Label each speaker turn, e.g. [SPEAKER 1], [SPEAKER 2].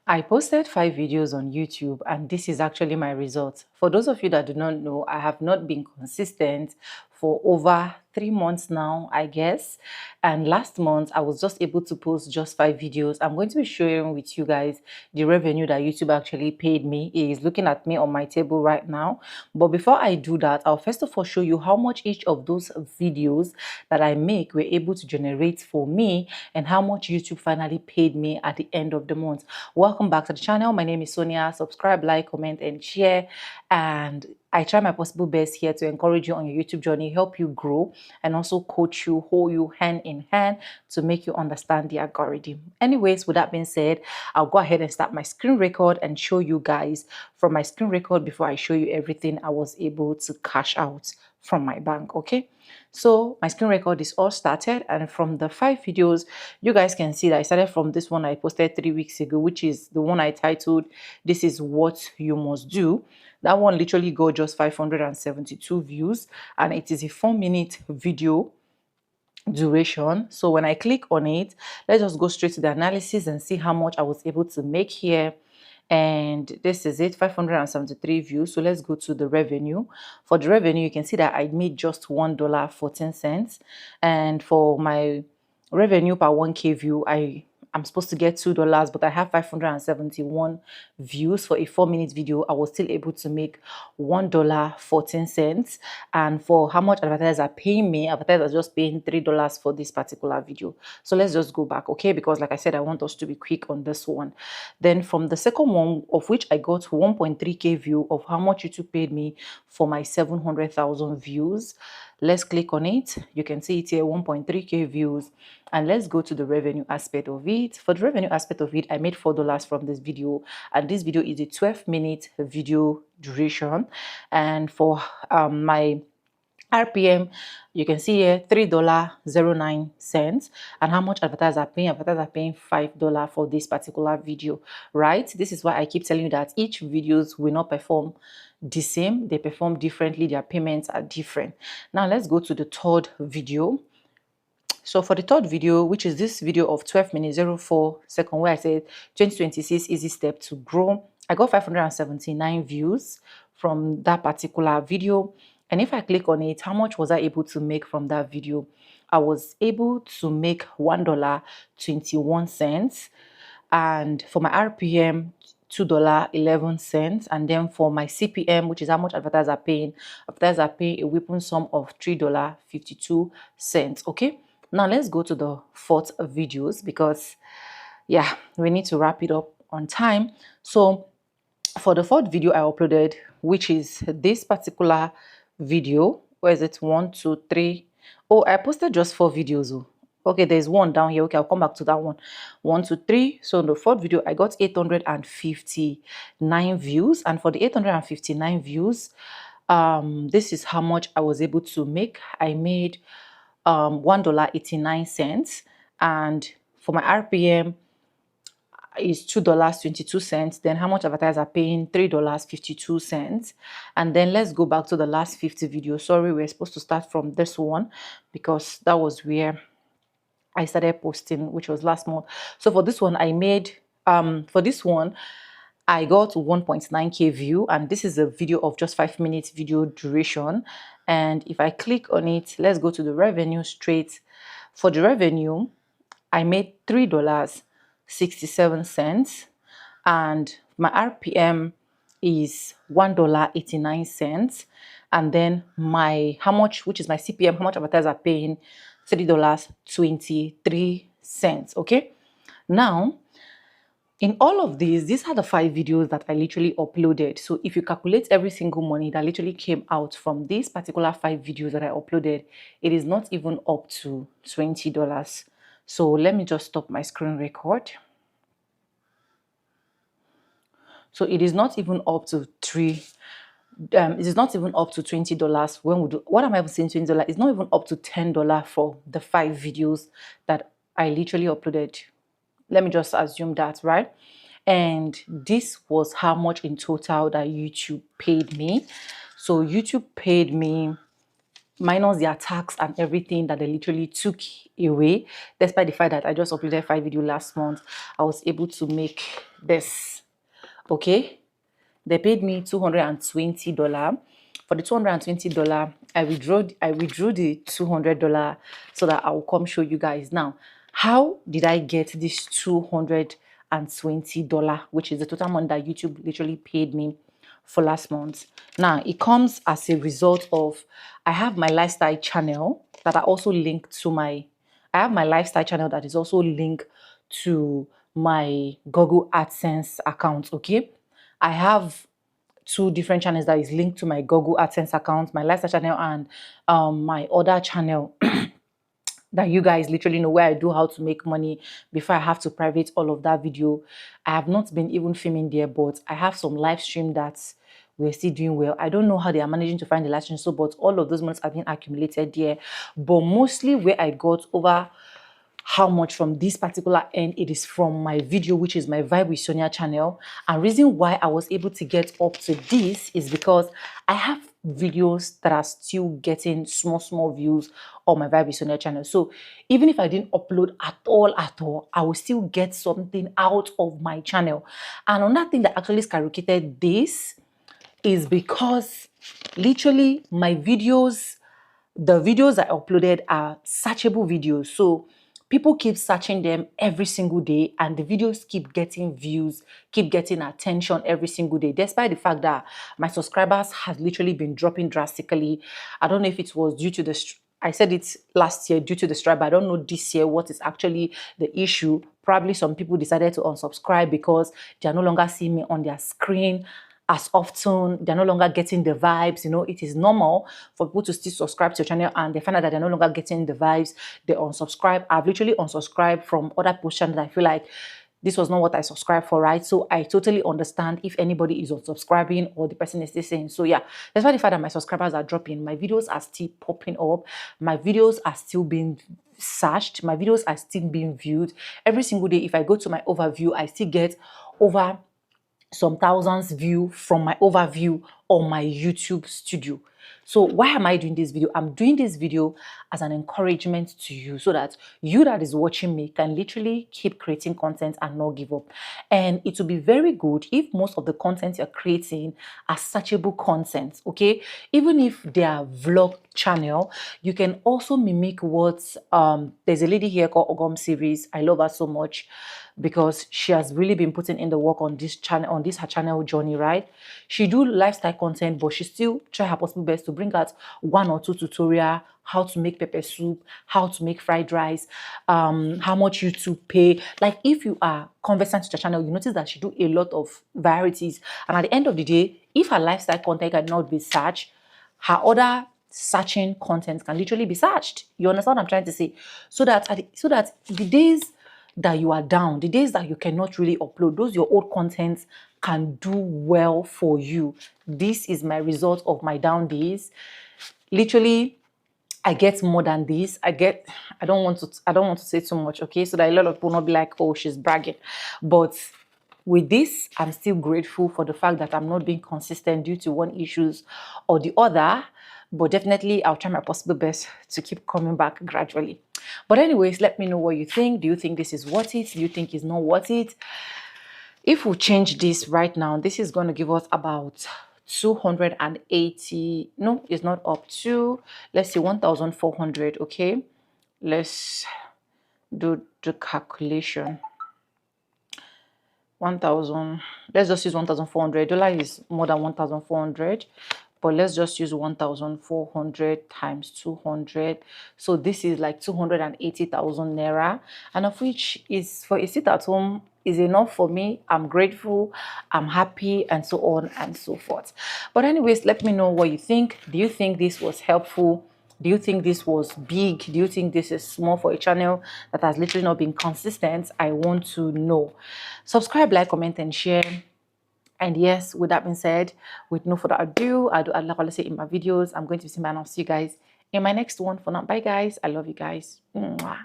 [SPEAKER 1] I posted 5 videos on YouTube, and this is actually my result. For those of you that do not know, I have not been consistent for over 3 months now, I guess. And last month, I was just able to post just 5 videos. I'm going to be sharing with you guys the revenue that YouTube actually paid me. It is looking at me on my table right now. But before I do that, I'll first of all show you how much each of those videos that I make were able to generate for me and how much YouTube finally paid me at the end of the month. Welcome back to the channel. My name is Sonia. Subscribe, like, comment, and share. And I try my possible best here to encourage you on your YouTube journey, help you grow, and also coach you, hold you hand in hand to make you understand the algorithm. Anyways, with that being said, I'll go ahead and start my screen record and show you guys from my screen record before I show you everything I was able to cash out from my bank. Okay, so my screen record is all started, and from the 5 videos, you guys can see that I started from this one I posted 3 weeks ago, which is the one I titled "This is what you must do." That one literally got just 572 views, and it is a 4-minute video duration. So when I click on it, let's just go straight to the analysis and see how much I was able to make here. And this is it, 573 views. So let's go to the revenue. For the revenue, you can see that I made just $1.14, and for my revenue per 1k view, I'm supposed to get $2, but I have 571 views for a 4-minute video. I was still able to make $1.14. And for how much advertisers are paying me, advertisers are just paying $3 for this particular video. So let's just go back, okay? Because like I said, I want us to be quick on this one. Then from the second one, of which I got 1.3k view of how much YouTube paid me for my 700,000 views. Let's click on it. You can see it here, 1.3k views. And let's go to the revenue aspect of it. For the revenue aspect of it, I made $4 from this video, and this video is a 12-minute video duration. And for my RPM, you can see here $3.09. And how much advertisers are paying? Advertisers are paying $5 for this particular video, right? This is why I keep telling you that each videos will not perform the same. They perform differently. Their payments are different. Now let's go to the third video. So for the third video, which is this video of 12 minutes 04 seconds, where I said 2026 easy step to grow, I got 579 views from that particular video. And if I click on it, how much was I able to make from that video? I was able to make $1.21. And for my RPM, $2.11. And then for my CPM, which is how much advertisers are paying a whopping sum of $3.52. Okay, now let's go to the fourth videos, because yeah, we need to wrap it up on time. So for the fourth video I uploaded, which is this particular video, where is it? 1, 2, 3. Oh, I posted just 4 videos. Oh. Okay, there's one down here. Okay, I'll come back to that one. 1, 2, 3. So in the fourth video, I got 859 views, and for the 859 views, this is how much I was able to make. I made $1.89, and for my RPM is $2.22. Then how much advertisers are paying? $3.52. And then let's go back to the last 50 videos. Sorry, we're supposed to start from this one because that was where I started posting, which was last month. So for this one, I made for this one I got 1.9k view, and this is a video of just 5 minutes video duration. And if I click on it, let's go to the revenue straight. For the revenue, I made $3.67, and my RPM is $1.89. And then my how much, which is my CPM, how much advertisers are paying? $3.23. Okay, now in all of these are the 5 videos that I literally uploaded. So if you calculate every single money that literally came out from these particular 5 videos that I uploaded, it is not even up to $20. So let me just stop my screen record. So it is not even up to it is not even up to $20. When we do, what am I even saying? $20? It's not even up to $10 for the 5 videos that I literally uploaded. Let me just assume that, right? And this was how much in total that YouTube paid me. So YouTube paid me minus their tax and everything that they literally took away. Despite the fact that I just uploaded 5 videos last month, I was able to make this. Okay, they paid me $220. For the $220, I withdrew the $200 so that I will come show you guys. Now, how did I get this $220, which is the total amount that YouTube literally paid me for last month? Now, it comes as a result of, I have my lifestyle channel that I also linked to my, I have my lifestyle channel that is also linked to my Google AdSense account. Okay, I have two different channels that is linked to my Google AdSense account, my lifestyle channel, and my other channel that you guys literally know, where I do how to make money before I have to private all of that video. I have not been even filming there, but I have some live stream that we're still doing well. I don't know how they are managing to find the live stream, so but all of those months have been accumulated there. But mostly where I got over how much from this particular end, it is from my video, which is my Vibe with Sonia channel. And reason why I was able to get up to this is because I have videos that are still getting small views on my Vibe with Sonia channel. So even if I didn't upload at all, I will still get something out of my channel. And another thing that actually skyrocketed this is because literally my videos, the videos I uploaded are searchable videos. So people keep searching them every single day, and the videos keep getting views, keep getting attention every single day, despite the fact that my subscribers has literally been dropping drastically. I don't know if it was due to the, I said it last year due to the strike, but I don't know this year what is actually the issue. Probably some people decided to unsubscribe because they are no longer seeing me on their screen as often. They're no longer getting the vibes. You know, it is normal for people to still subscribe to your channel and they find out that they're no longer getting the vibes, they unsubscribe. I've literally unsubscribed from other post channels. I feel like this was not what I subscribed for, right? So I totally understand if anybody is unsubscribing or the person is still saying. So yeah, that's why the fact that my subscribers are dropping, my videos are still popping up, my videos are still being searched, my videos are still being viewed every single day. If I go to my overview, I still get over some thousands view from my overview on my YouTube studio. So why am I doing this video? I'm doing this video as an encouragement to you so that you that is watching me can literally keep creating content and not give up. And it will be very good if most of the content you're creating are searchable content, okay? Even if they are vlog channel, you can also mimic what, there's a lady here called Ogom Series. I love her so much because she has really been putting in the work on this channel, on this her channel journey, right? She do lifestyle content, but she still try her possible best to bring out 1 or 2 tutorial, how to make pepper soup, how to make fried rice, how much YouTube pay. Like if you are conversant to the channel, you notice that she do a lot of varieties. And at the end of the day, if her lifestyle content cannot be searched, her other searching content can literally be searched. You understand what I'm trying to say? So that the days that you are down, the days that you cannot really upload, those your old contents can do well for you. This is my result of my down days. Literally, I get more than this. I don't want to say too much, okay? So that a lot of people not be like, oh, she's bragging. But with this, I'm still grateful for the fact that I'm not being consistent due to one issues or the other. But definitely, I'll try my possible best to keep coming back gradually. But anyways, let me know what you think. Do you think this is worth it? Do you think it's not worth it? If we change this right now, this is going to give us about 280. No, it's not up to, let's see, 1,400. Okay, let's do the calculation. 1,000, let's just use $1,400. Is more than 1,400, but let's just use 1,400 times 200. So this is like 280,000 naira, and of which is for a sit at home is enough for me. I'm grateful, I'm happy, and so on and so forth. But anyways, let me know what you think. Do you think this was helpful? Do you think this was big? Do you think this is small for a channel that has literally not been consistent? I want to know. Subscribe, like, comment, and share. And yes, with that being said, with no further ado, like I say in my videos, I'm going to see and I'll see you guys in my next one. For now, bye guys. I love you guys. Mwah.